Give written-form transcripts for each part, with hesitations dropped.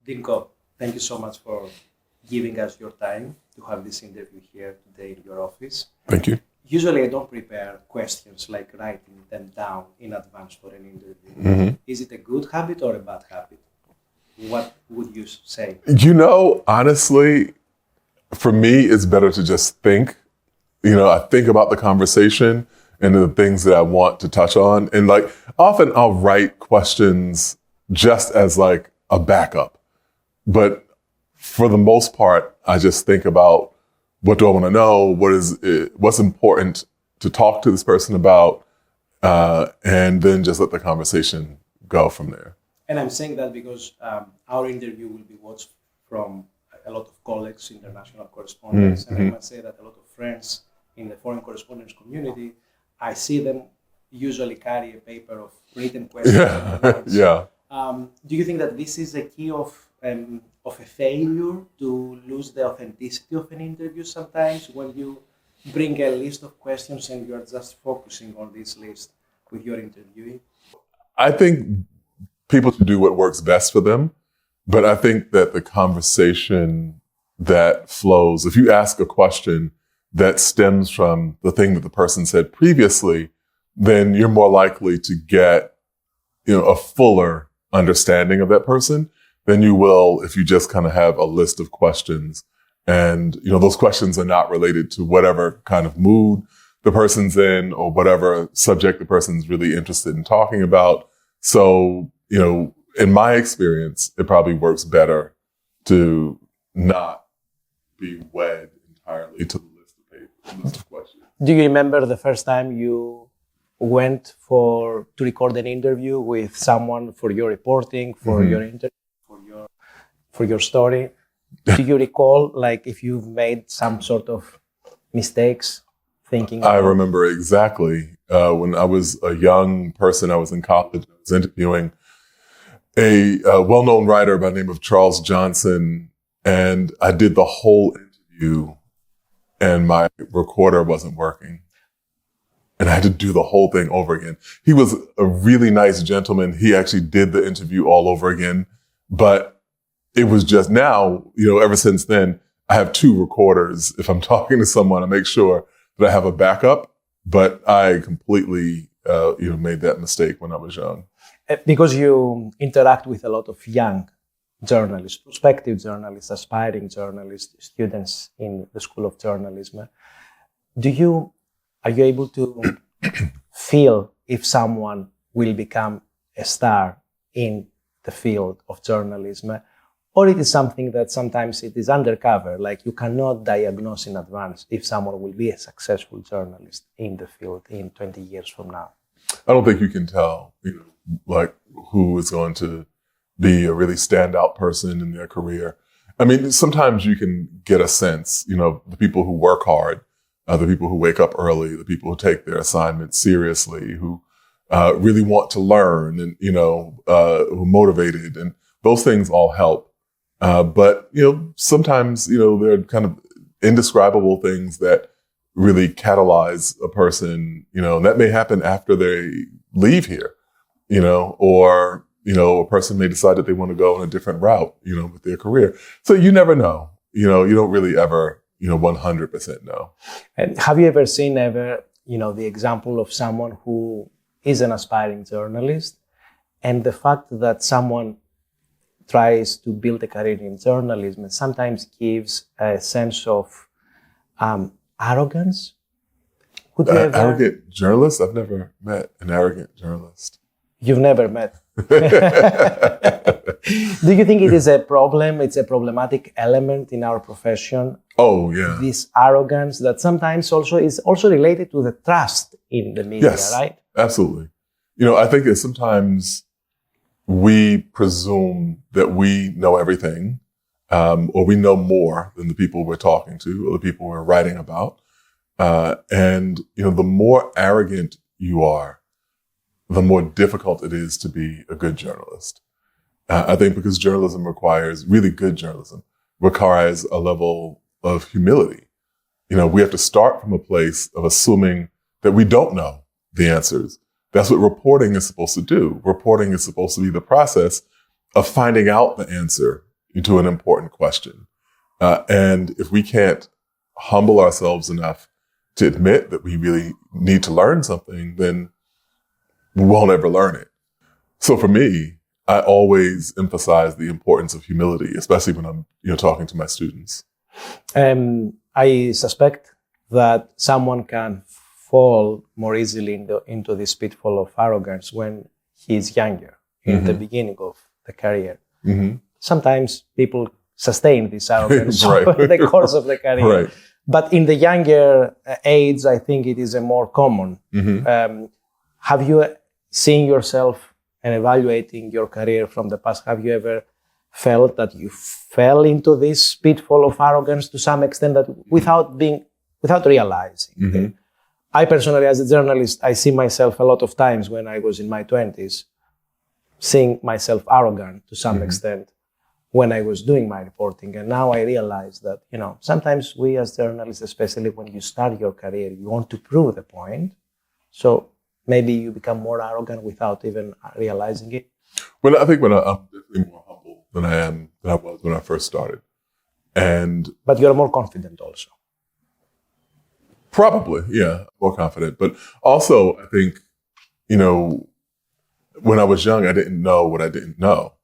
Dean Cobb, thank you so much for giving us your time to have this interview here today in your office. Thank you. Usually I don't prepare questions like writing them down in advance for an interview. Mm-hmm. Is it a good habit or a bad habit? What would you say? Honestly, for me, it's better to just think. I think about the conversation and the things that I want to touch on. And often I'll write questions just as like a backup. But for the most part, I just think about what do I want to know? What's important to talk to this person about? And then just let the conversation go from there. And I'm saying that because our interview will be watched from a lot of colleagues, international correspondents, and I must say that a lot of friends in the foreign correspondence community, I see them usually carry a paper of written questions. Yeah. Do you think that this is a key of a failure to lose the authenticity of an interview sometimes when you bring a list of questions and you are just focusing on this list with your interviewee? I think people should do what works best for them. But I think that the conversation that flows, if you ask a question that stems from the thing that the person said previously, then you're more likely to get, a fuller understanding of that person than you will if you just kind of have a list of questions. And, those questions are not related to whatever kind of mood the person's in or whatever subject the person's really interested in talking about. So, in my experience, it probably works better to not be wed entirely to the list of questions. Do you remember the first time you went to record an interview with someone for your reporting, for your interview, for your story? Do you recall, if you've made some sort of mistakes thinking? I remember exactly. When I was a young person, I was in college, I was interviewing a well-known writer by the name of Charles Johnson, and I did the whole interview and my recorder wasn't working. And I had to do the whole thing over again. He was a really nice gentleman. He actually did the interview all over again. But it was just now, ever since then, I have two recorders. If I'm talking to someone, I make sure that I have a backup. But I completely, made that mistake when I was young. Because you interact with a lot of young journalists, prospective journalists, aspiring journalists, students in the School of Journalism, are you able to feel if someone will become a star in the field of journalism, or it is something that sometimes it is undercover, like you cannot diagnose in advance if someone will be a successful journalist in the field in 20 years from now? I don't think you can tell, who is going to be a really standout person in their career. I mean, sometimes you can get a sense, the people who work hard, the people who wake up early, the people who take their assignments seriously, who really want to learn and, who are motivated, and those things all help. But, sometimes, there are kind of indescribable things that really catalyze a person, and that may happen after they leave here, or, a person may decide that they want to go on a different route, with their career. So you never know, you don't really ever, 100% know. And have you ever seen the example of someone who is an aspiring journalist, and the fact that someone tries to build a career in journalism sometimes gives a sense of arrogance? Would you ever... Arrogant journalist? I've never met an arrogant journalist. You've never met. Do you think it is a problem? It's a problematic element in our profession. Oh, yeah. This arrogance that sometimes is also related to the trust in the media, yes, right? Absolutely. I think that sometimes we presume that we know everything, or we know more than the people we're talking to or the people we're writing about. And the more arrogant you are, the more difficult it is to be a good journalist. I think because really good journalism requires a level of humility. We have to start from a place of assuming that we don't know the answers. That's what reporting is supposed to do. Reporting is supposed to be the process of finding out the answer to an important question. And if we can't humble ourselves enough to admit that we really need to learn something, then we won't ever learn it. So for me, I always emphasize the importance of humility, especially when I'm talking to my students. I suspect that someone can fall more easily into this pitfall of arrogance when he's younger, in the beginning of the career. Sometimes people sustain this arrogance over the course of the career. But in the younger age, I think it is a more common. Have you seen yourself and evaluating your career from the past, have you ever felt that you fell into this pitfall of arrogance to some extent, that without realizing? I personally, as a journalist, I see myself a lot of times when I was in my 20s, seeing myself arrogant to some extent when I was doing my reporting. And now I realize that, sometimes we as journalists, especially when you start your career, you want to prove the point. So maybe you become more arrogant without even realizing it. Well, I think I'm definitely more humble than I was when I first started. But you're more confident also. Probably, yeah, more confident. But also, I think, when I was young, I didn't know what I didn't know,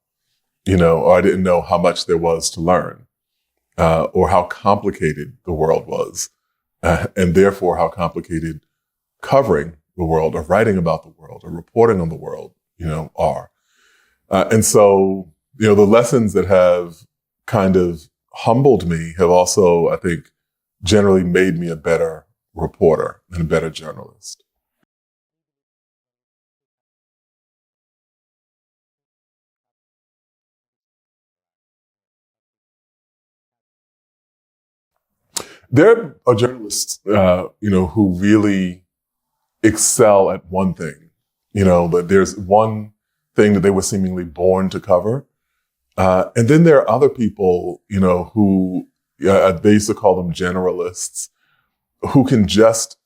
or I didn't know how much there was to learn, or how complicated the world was, and therefore how complicated covering the world or writing about the world or reporting on the world, are. And so, the lessons that have kind of humbled me have also, I think, generally made me a better reporter and a better journalist. There are journalists, who really excel at one thing. That there's one thing that they were seemingly born to cover. And then there are other people, who they used to call them generalists, who can just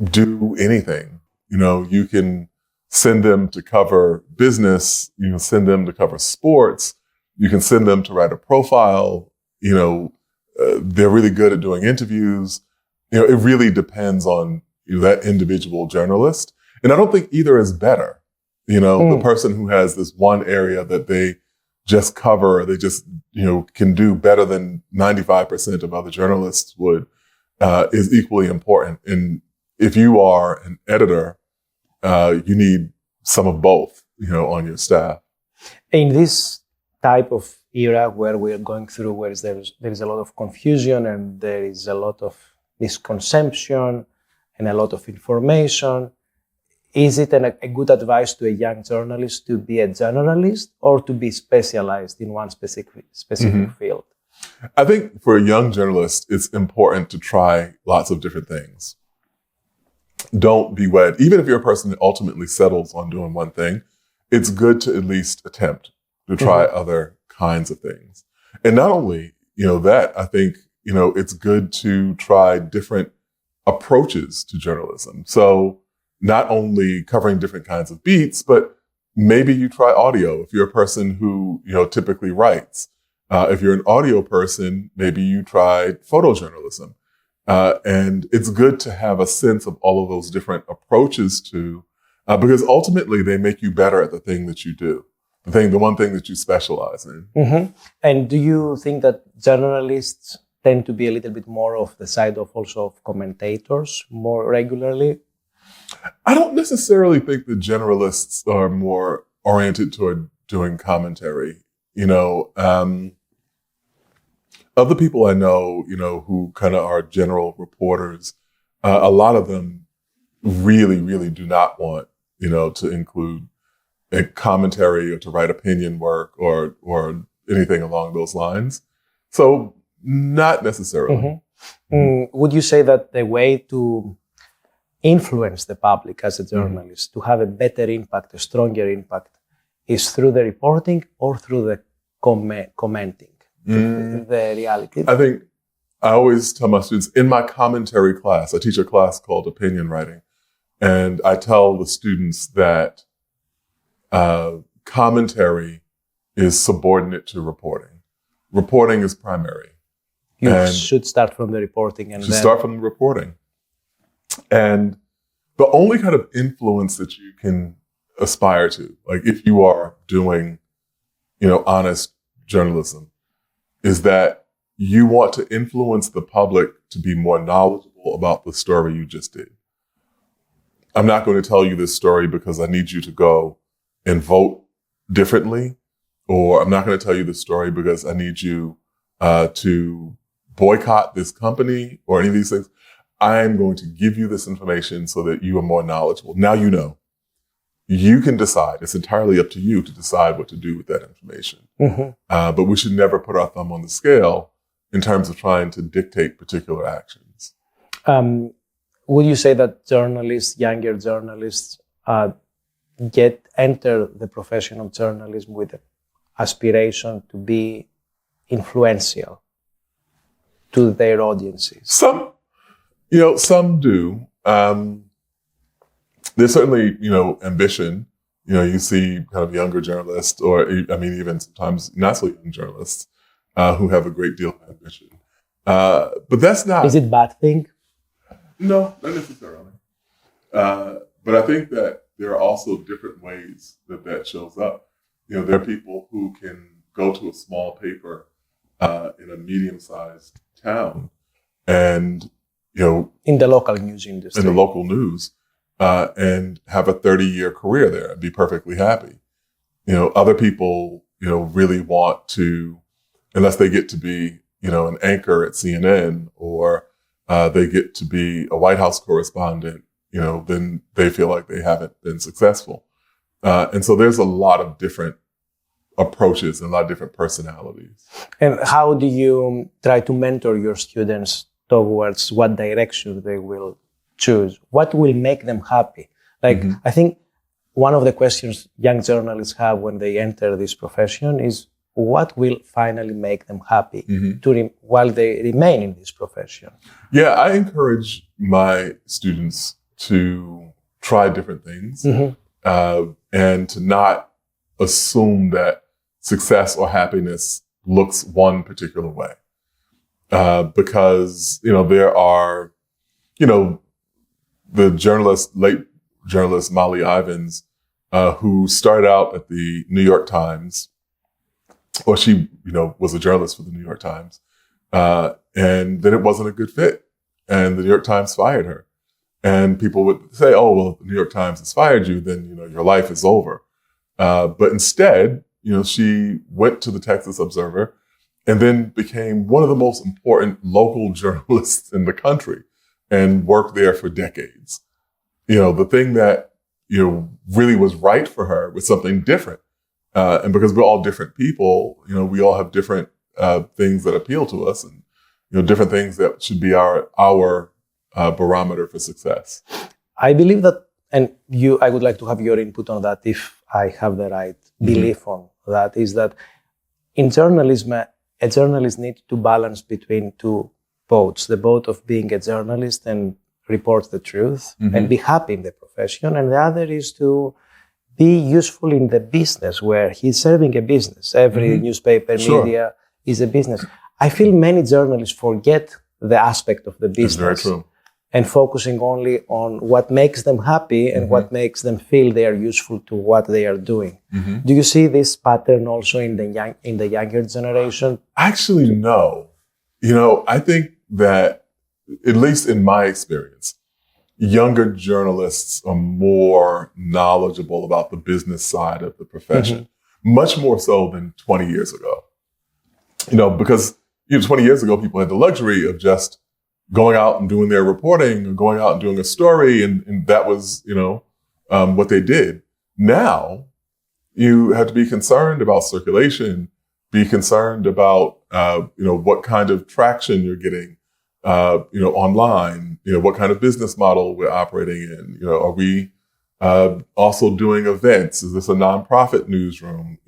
do anything. You can send them to cover business, you can send them to cover sports, you can send them to write a profile, they're really good at doing interviews. It really depends on that individual journalist. And I don't think either is better. The person who has this one area that they just cover, they just, can do better than 95% of other journalists would, is equally important. And if you are an editor, you need some of both, on your staff. In this type of era where we're going through, where there is a lot of confusion and there is a lot of misconception and a lot of information, is it a good advice to a young journalist to be a generalist or to be specialized in one specific field? I think for a young journalist, it's important to try lots of different things. Don't be wed. Even if you're a person that ultimately settles on doing one thing, it's good to at least attempt to try other kinds of things. And not only, that, I think, it's good to try different approaches to journalism. So not only covering different kinds of beats, but maybe you try audio if you're a person who, typically writes. If you're an audio person, maybe you try photojournalism. And it's good to have a sense of all of those different approaches because ultimately they make you better at the thing that you do, the one thing that you specialize in. And do you think that journalists tend to be a little bit more of the side of also of commentators more regularly? I don't necessarily think that generalists are more oriented toward doing commentary. Of the people I know, who kind of are general reporters, a lot of them really, really do not want, to include a commentary or to write opinion work or anything along those lines. So not necessarily. Would you say that the way to influence the public as a journalist, to have a better impact, a stronger impact, is through the reporting or through the commenting? The reality? I think I always tell my students in my commentary class, I teach a class called opinion writing, and I tell the students that commentary is subordinate to reporting. reporting is primary. You And should start from the reporting and you then start from the reporting. And the only kind of influence that you can aspire to, like if you are doing, honest journalism, is that you want to influence the public to be more knowledgeable about the story you just did. I'm not going to tell you this story because I need you to go and vote differently, or I'm not going to tell you this story because I need you to boycott this company or any of these things. I am going to give you this information so that you are more knowledgeable. Now you know. You can decide. It's entirely up to you to decide what to do with that information. Mhm. But we should never put our thumb on the scale in terms of trying to dictate particular actions. Would you say that younger journalists, enter the profession of journalism with the aspiration to be influential to their audiences? Some do. There's certainly, ambition. You see kind of younger journalists, or even sometimes not so young journalists, who have a great deal of ambition. But that's not. Is it a bad thing? No, not necessarily. But I think that there are also different ways that shows up. There are people who can go to a small paper in a medium-sized town and, in the local news industry. In the local news, and have a 30-year career there and be perfectly happy. Other people, really want to, unless they get to be, an anchor at CNN or they get to be a White House correspondent, then they feel like they haven't been successful. And so there's a lot of different approaches and a lot of different personalities. And how do you try to mentor your students towards what direction they will choose? What will make them happy? I think one of the questions young journalists have when they enter this profession is, what will finally make them happy while they remain in this profession? Yeah, I encourage my students to try different things and to not assume that success or happiness looks one particular way. Because, there are, the late journalist Molly Ivins, who started out at the New York Times, or she, was a journalist for the New York Times. And then it wasn't a good fit. And the New York Times fired her. And people would say, oh, well, if the New York Times has fired you, then, your life is over. But instead, she went to the Texas Observer and then became one of the most important local journalists in the country and worked there for decades. The thing that, really was right for her was something different. And because we're all different people, we all have different things that appeal to us and, different things that should be our barometer for success. I believe that, and I would like to have your input on that if I have the right belief on that, is that in journalism, a journalist needs to balance between two boats, the boat of being a journalist and report the truth and be happy in the profession, and the other is to be useful in the business where he's serving a business. Every newspaper, media is a business. I feel many journalists forget the aspect of the business. That's very true. And focusing only on what makes them happy and what makes them feel they are useful to what they are doing. Do you see this pattern also in the younger generation? Actually, no. I think that, at least in my experience, younger journalists are more knowledgeable about the business side of the profession, much more so than 20 years ago. Because 20 years ago, people had the luxury of just going out and doing their reporting or going out and doing a story. And that was, what they did. Now you have to be concerned about circulation, be concerned about, what kind of traction you're getting, online, what kind of business model we're operating in. Are we also doing events? Is this a nonprofit newsroom?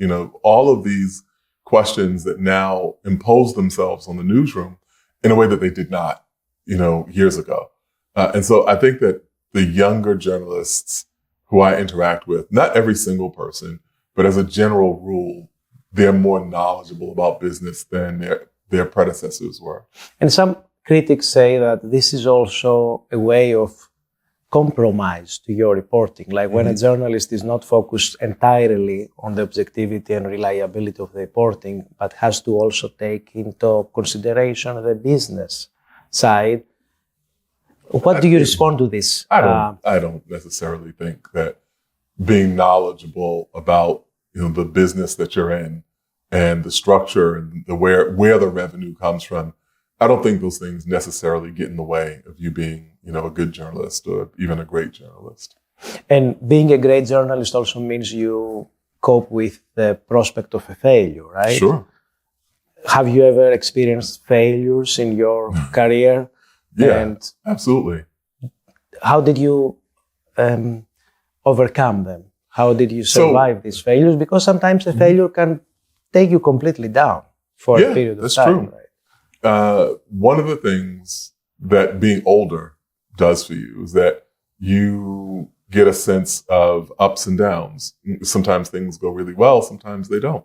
All of these questions that now impose themselves on the newsroom in a way that they did not, years ago. And so I think that the younger journalists who I interact with, not every single person, but as a general rule, they're more knowledgeable about business than their predecessors were. And some critics say that this is also a way of compromise to your reporting. Like when a journalist is not focused entirely on the objectivity and reliability of the reporting, but has to also take into consideration the business side. What do you respond to this? I don't necessarily think that being knowledgeable about the business that you're in and the structure and where the revenue comes from, I don't think those things necessarily get in the way of you being a good journalist or even a great journalist. And being a great journalist also means you cope with the prospect of a failure, right? Sure. Have you ever experienced failures in your career? Yeah, and absolutely. How did you overcome them? How did you survive these failures? Because sometimes a failure can take you completely down for a period of that's time. True. Right? One of the things that being older does for you is that you get a sense of ups and downs. Sometimes things go really well, sometimes they don't.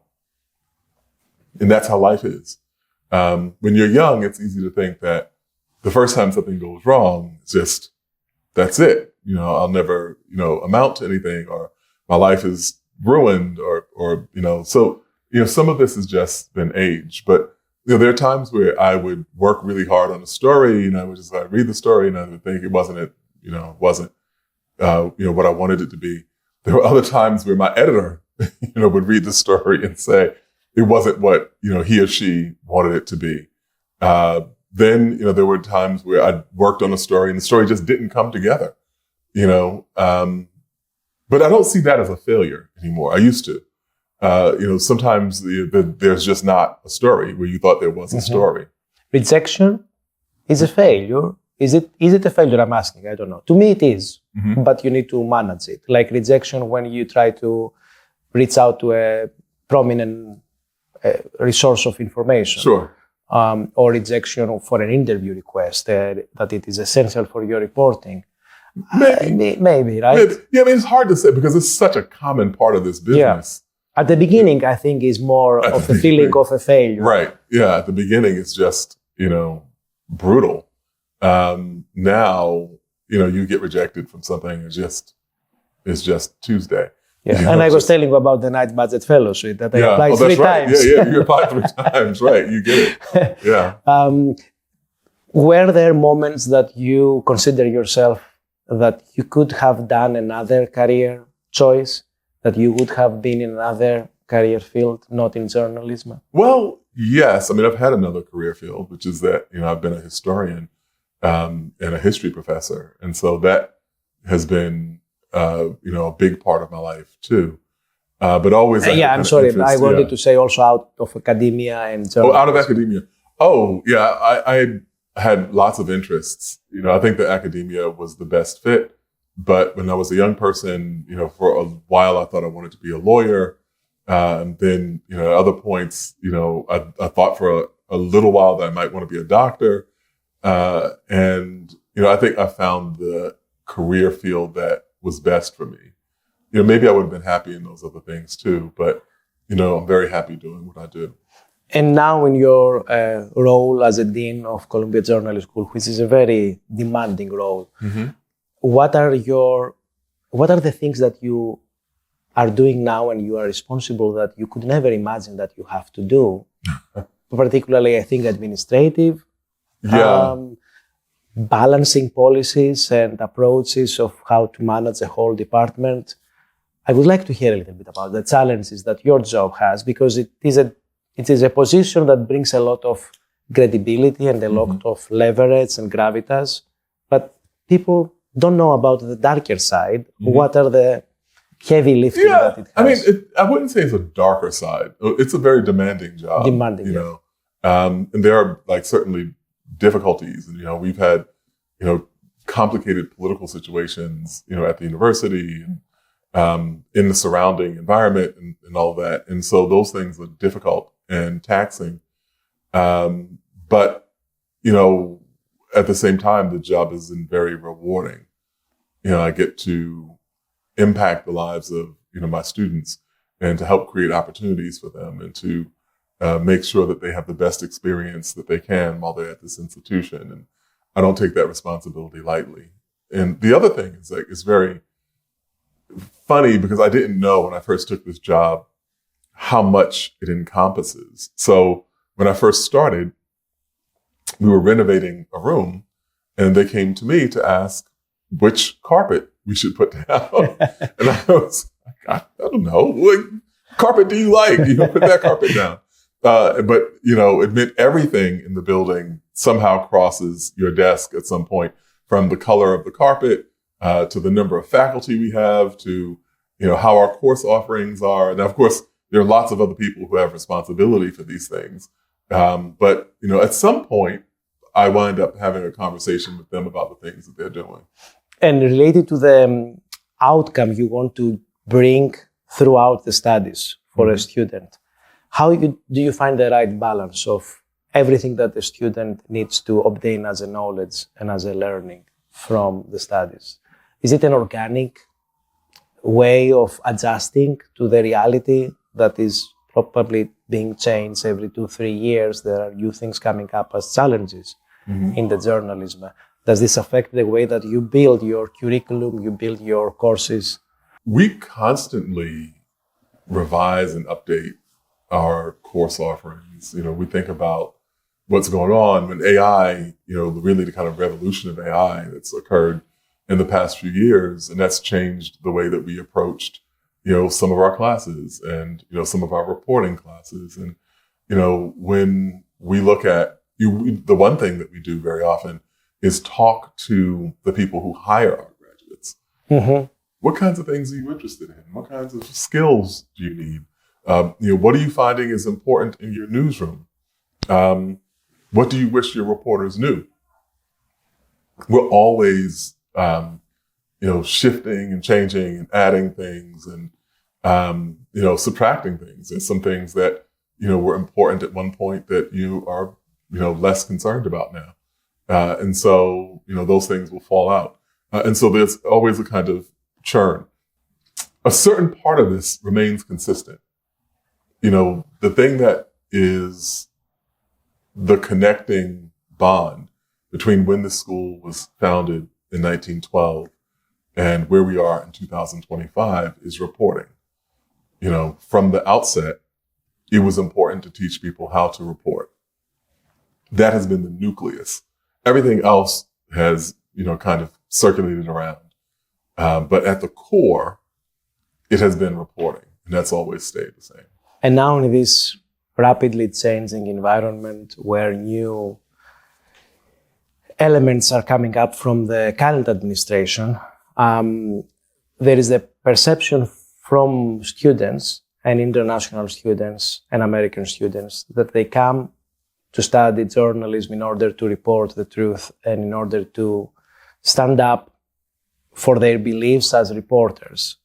And that's how life is. When you're young, it's easy to think that the first time something goes wrong, it's just, that's it. I'll never, amount to anything, or my life is ruined, or so, some of this has just been age. But, there are times where I would work really hard on a story, and I would just read the story and I would think it wasn't what I wanted it to be. There were other times where my editor, would read the story and say it wasn't what, he or she wanted it to be. Then, there were times where I worked on a story and the story just didn't come together, but I don't see that as a failure anymore. I used to. Sometimes there's just not a story where you thought there was a story. Rejection is a failure. Is it a failure? I'm asking. I don't know. To me, it is, but you need to manage it. Like rejection when you try to reach out to a prominent resource of information. Sure. Or rejection for an interview request that it is essential for your reporting. Maybe, right? Yeah, it's hard to say because it's such a common part of this business. Yeah. At the beginning, I think is more of the feeling of a failure. Right. Yeah. At the beginning, it's just, brutal. Now, you get rejected from something. It's just Tuesday. Yeah. And I was telling you about the Night Budget Fellowship that I applied three times. Yeah, you applied 3 times. Right. You get it. Yeah. Were there moments that you consider yourself that you could have done another career choice, that you would have been in another career field, not in journalism? Well, yes. I've had another career field, which is that, I've been a historian and a history professor. And so that has been, a big part of my life too. But always. I'm sorry. I wanted to say also out of academia and journalism. Oh, out of academia. Oh, yeah. I had lots of interests. I think that academia was the best fit. But when I was a young person, for a while, I thought I wanted to be a lawyer. And then, at other points, I thought for a little while that I might want to be a doctor. And I think I found the career field that was best for me. Maybe I would have been happy in those other things too. But, I'm very happy doing what I do. And now in your role as a dean of Columbia Journalism School, which is a very demanding role, what are the things that you are doing now and you are responsible that you could never imagine that you have to do? Particularly, I think, administrative, balancing policies and approaches of how to manage a whole department. I would like to hear a little bit about the challenges that your job has, because it is a position that brings a lot of credibility and a lot of leverage and gravitas, but people don't know about the darker side. What are the heavy lifting that it has? I wouldn't say it's a darker side. It's a very demanding job. And there are certainly difficulties. And, we've had, complicated political situations, at the university and in the surrounding environment and all that. And so those things are difficult and taxing. But, at the same time, the job is very rewarding. I get to impact the lives of, my students. and to help create opportunities for them and to make sure that they have the best experience that they can while they're at this institution. And I don't take that responsibility lightly. And the other thing is like, it's very funny because I didn't know when I first took this job how much it encompasses. So when I first started, we were renovating a room and they came to me to ask which carpet we should put down. And I was like, I don't know. What carpet do you like? Put that carpet down. But, it meant everything in the building somehow crosses your desk at some point, from the color of the carpet to the number of faculty we have to, how our course offerings are. And of course, there are lots of other people who have responsibility for these things. But at some point, I wind up having a conversation with them about the things that they're doing. And related to the outcome you want to bring throughout the studies for a student, how do you find the right balance of everything that the student needs to obtain as a knowledge and as a learning from the studies? Is it an organic way of adjusting to the reality that is probably being changed every 2-3 years? There are new things coming up as challenges in the journalism. Does this affect the way that you build your curriculum, you build your courses? We constantly revise and update our course offerings. We think about what's going on when AI, really the kind of revolution of AI that's occurred in the past few years. And that's changed the way that we approached, some of our classes and, some of our reporting classes. And, when we look at the one thing that we do very often is talk to the people who hire our graduates. What kinds of things are you interested in? What kinds of skills do you need? What are you finding is important in your newsroom? What do you wish your reporters knew? We're always, shifting and changing and adding things and, subtracting things. There's some things that, were important at one point that you are, less concerned about now. And so, those things will fall out. And so there's always a kind of churn. A certain part of this remains consistent. The thing that is the connecting bond between when the school was founded in 1912 and where we are in 2025 is reporting. From the outset, it was important to teach people how to report. That has been the nucleus. Everything else has, kind of circulated around. But at the core, it has been reporting, and that's always stayed the same. And now in this rapidly changing environment where new elements are coming up from the current administration, there is a perception from students and international students and American students that they come to study journalism in order to report the truth and in order to stand up for their beliefs as reporters.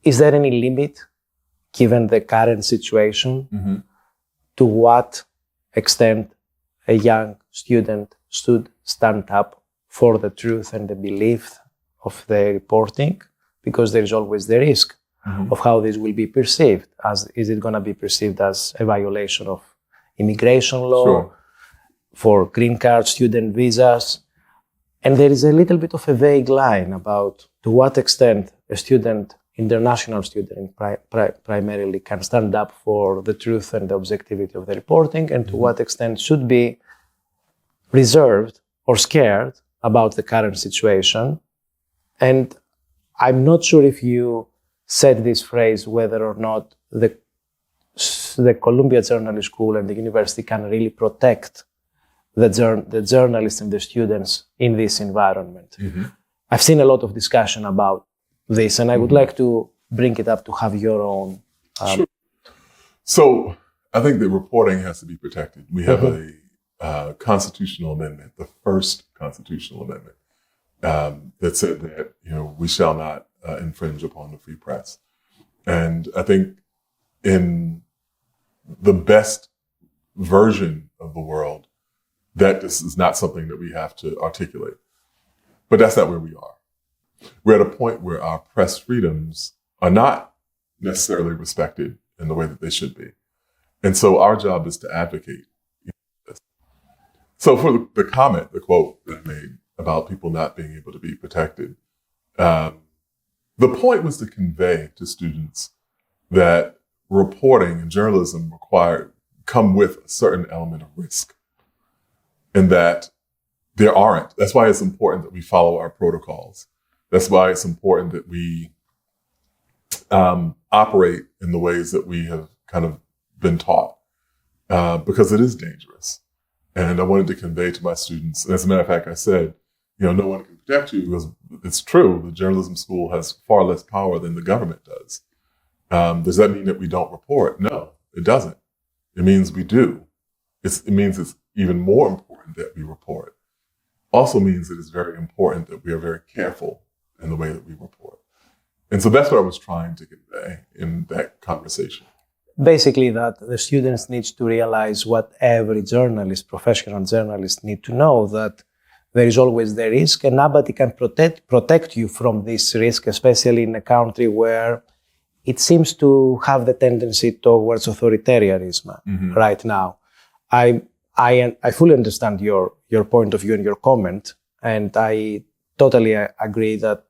Is there any limit, given the current situation, to what extent a young student should stand up for the truth and the belief of their reporting? Because there is always the risk of how this will be perceived. Is it going to be perceived as a violation of immigration law, for green card student visas? And there is a little bit of a vague line about to what extent a student, international student primarily, can stand up for the truth and the objectivity of the reporting, and to what extent should be reserved or scared about the current situation. And I'm not sure if you said this phrase, whether or not the Columbia Journalism School and the university can really protect the journalists and the students in this environment. I've seen a lot of discussion about this, and I would like to bring it up to have your own. Sure. So I think that reporting has to be protected. We have a constitutional amendment, the first constitutional amendment, that said that we shall not infringe upon the free press. And I think in the best version of the world, that this is not something that we have to articulate. But that's not where we are. We're at a point where our press freedoms are not necessarily respected in the way that they should be. And so our job is to advocate. So for the comment, the quote that I made about people not being able to be protected, the point was to convey to students that reporting and journalism come with a certain element of risk, and that there aren't. That's why it's important that we follow our protocols. That's why it's important that we operate in the ways that we have kind of been taught, because it is dangerous. And I wanted to convey to my students, and as a matter of fact, I said, no one can protect you, because it's true. The journalism school has far less power than the government does. Does that mean that we don't report? No, it doesn't. It means we do. It means it's even more important that we report. Also means that it's very important that we are very careful in the way that we report. And so that's what I was trying to convey in that conversation. Basically, that the students need to realize what every journalist, professional journalist, need to know, that there is always the risk, and nobody can protect you from this risk, especially in a country where it seems to have the tendency towards authoritarianism right now. I fully understand your point of view and your comment, and I totally agree that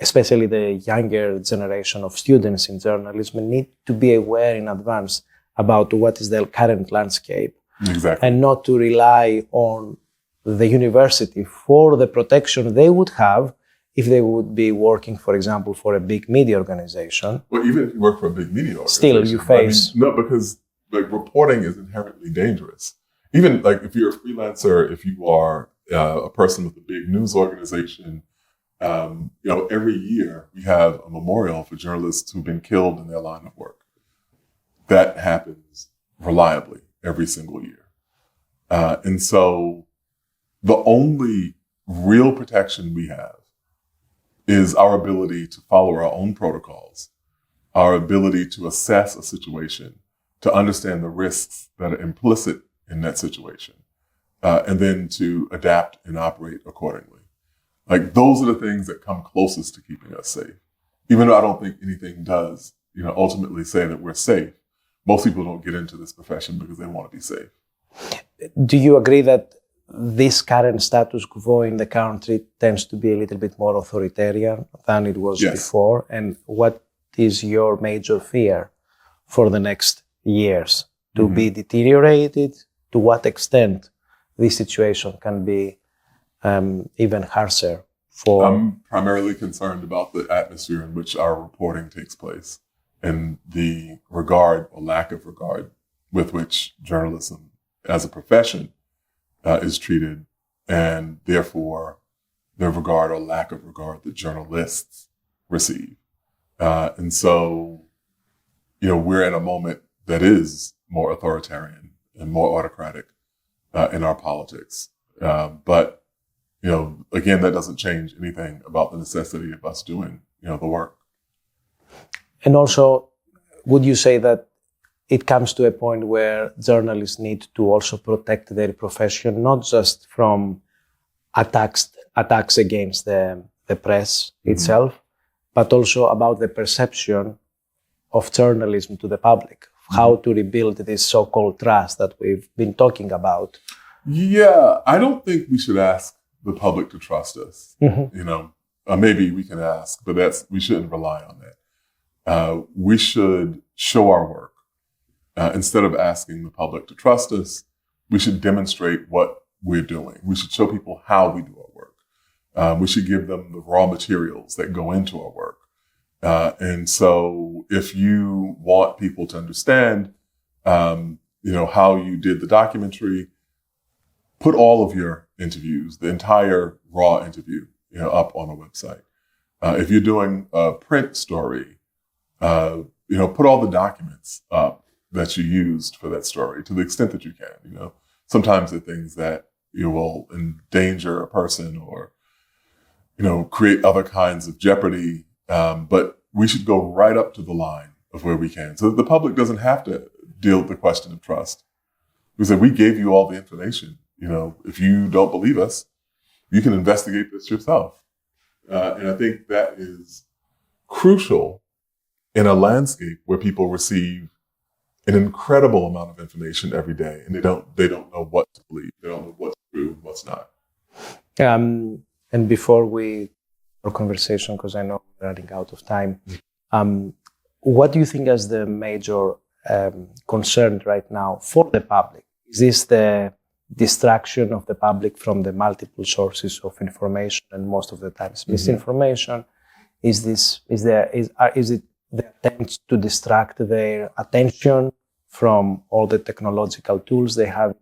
especially the younger generation of students in journalism need to be aware in advance about what is the current landscape. Exactly. And not to rely on the university for the protection they would have if they would be working, for example, for a big media organization. Well, even if you work for a big media organization. Still, you face... because reporting is inherently dangerous. Even if you're a freelancer, if you are a person with a big news organization, every year we have a memorial for journalists who've been killed in their line of work. That happens reliably every single year. And so the only real protection we have is our ability to follow our own protocols, our ability to assess a situation, to understand the risks that are implicit in that situation, and then to adapt and operate accordingly. Those are the things that come closest to keeping us safe. Even though I don't think anything does, ultimately say that we're safe. Most people don't get into this profession because they want to be safe. Do you agree that this current status quo in the country tends to be a little bit more authoritarian than it was before? And what is your major fear for the next years? To be deteriorated? To what extent this situation can be even harsher for... I'm primarily concerned about the atmosphere in which our reporting takes place and the regard or lack of regard with which journalism as a profession is treated, and therefore the regard or lack of regard that journalists receive. And so, we're in a moment that is more authoritarian and more autocratic in our politics. But again, that doesn't change anything about the necessity of us doing, the work. And also, would you say that it comes to a point where journalists need to also protect their profession, not just from attacks against the press itself, but also about the perception of journalism to the public, how to rebuild this so-called trust that we've been talking about? Yeah, I don't think we should ask the public to trust us. Maybe we can ask, but we shouldn't rely on that. We should show our work. Instead of asking the public to trust us, we should demonstrate what we're doing. We should show people how we do our work. We should give them the raw materials that go into our work. And so if you want people to understand, how you did the documentary, put all of your interviews, the entire raw interview, up on a website. If you're doing a print story, put all the documents up that you used for that story to the extent that you can. Sometimes the things that will endanger a person or, create other kinds of jeopardy. But we should go right up to the line of where we can, so that the public doesn't have to deal with the question of trust. We said, we gave you all the information. If you don't believe us, you can investigate this yourself. And I think that is crucial in a landscape where people receive an incredible amount of information every day, and they don't know what to believe. They don't know what's true, what's not. And before our conversation, because I know we're running out of time, what do you think is the major concern right now for the public? Is this the distraction of the public from the multiple sources of information, and most of the times misinformation? Is it the attempt to distract their attention from all the technological tools they have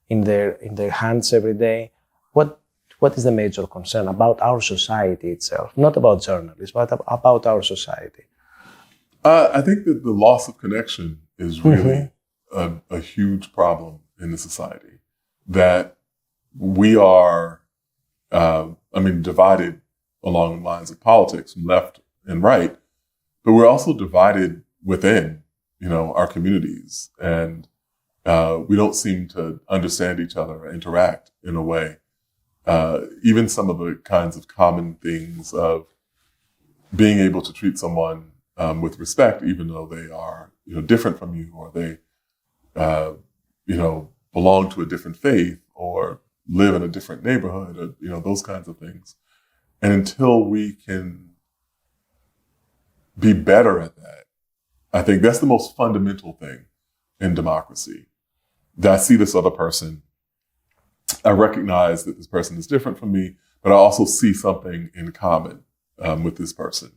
in their hands every day? What is the major concern about our society itself? Not about journalists, but about our society. I think that the loss of connection is really a huge problem in the society. That we are, divided along the lines of politics, from left and right, but we're also divided within, our communities, and we don't seem to understand each other or interact in a way. Even some of the kinds of common things of being able to treat someone with respect, even though they are, different from you, or they, belong to a different faith, or live in a different neighborhood, or, those kinds of things. And until we can be better at that, I think that's the most fundamental thing in democracy. That I see this other person, I recognize that this person is different from me, but I also see something in common with this person.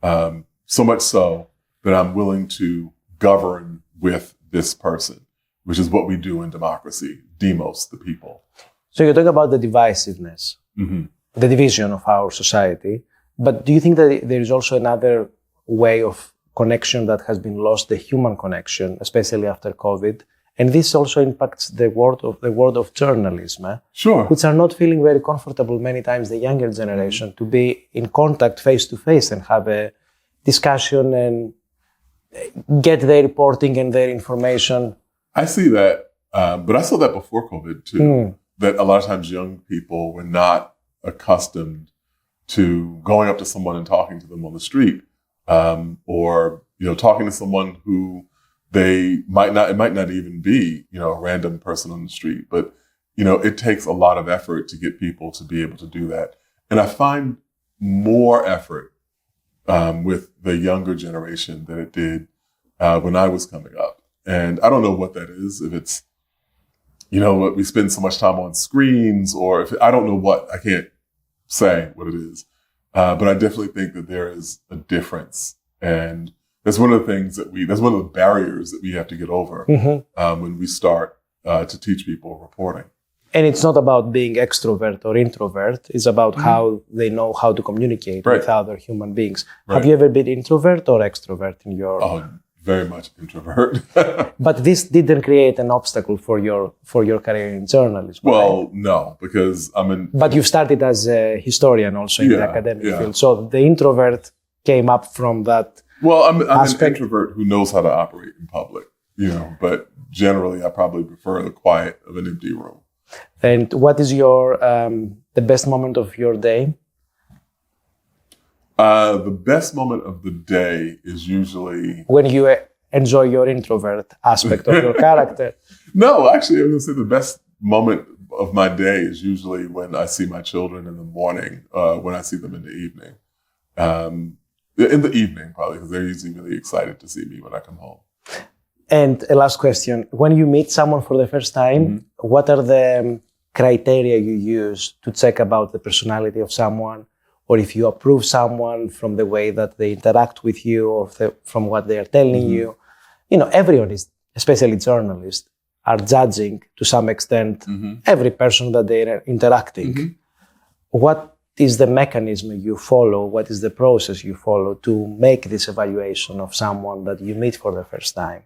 So much so that I'm willing to govern with this person, which is what we do in democracy, demos the people. So you talk about the divisiveness, the division of our society, but do you think that there is also another way of connection that has been lost, the human connection, especially after COVID? And this also impacts the world of journalism, Sure. which are not feeling very comfortable many times, the younger generation, to be in contact face to face and have a discussion and get their reporting and their information. I see that, but I saw that before COVID too, that a lot of times young people were not accustomed to going up to someone and talking to them on the street, or, talking to someone who it might not even be, a random person on the street, but, it takes a lot of effort to get people to be able to do that. And I find more effort with the younger generation than it did when I was coming up. And I don't know what that is, if it's, we spend so much time on screens, or if I don't know what, I can't say what it is. But I definitely think that there is a difference. And that's one of the things that's one of the barriers that we have to get over when we start to teach people reporting. And it's not about being extrovert or introvert. It's about how they know how to communicate with other human beings. Right. Have you ever been introvert or extrovert in your... Oh, very much introvert. But this didn't create an obstacle for your career in journalism. Well, right? No, because But you started as a historian also in the academic field. So the introvert came up from that. Well, I'm an introvert who knows how to operate in public, but generally I probably prefer the quiet of an empty room. And what is your the best moment of your day? The best moment of the day is usually... when you enjoy your introvert aspect of your character. No, actually, I was going to say the best moment of my day is usually when I see my children in the morning, when I see them in the evening. In the evening, probably, because they're usually really excited to see me when I come home. And a last question. When you meet someone for the first time, what are the criteria you use to check about the personality of someone, or if you approve someone from the way that they interact with you, or from what they are telling you? Everyone is, especially journalists, are judging to some extent every person that they are interacting. What is the mechanism you follow? What is the process you follow to make this evaluation of someone that you meet for the first time?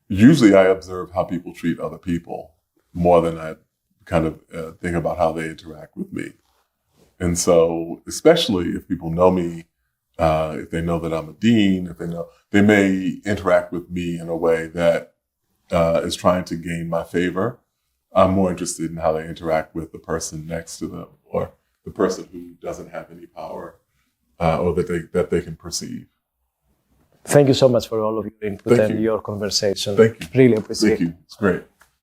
Usually I observe how people treat other people more than I kind of think about how they interact with me. And so, especially if people know me, if they know that I'm a dean, they may interact with me in a way that is trying to gain my favor. I'm more interested in how they interact with the person next to them, or the person who doesn't have any power or that they can perceive. Thank you so much for all of your input Thank and you. your conversation. Thank you. Really appreciate it. Thank you. It's great.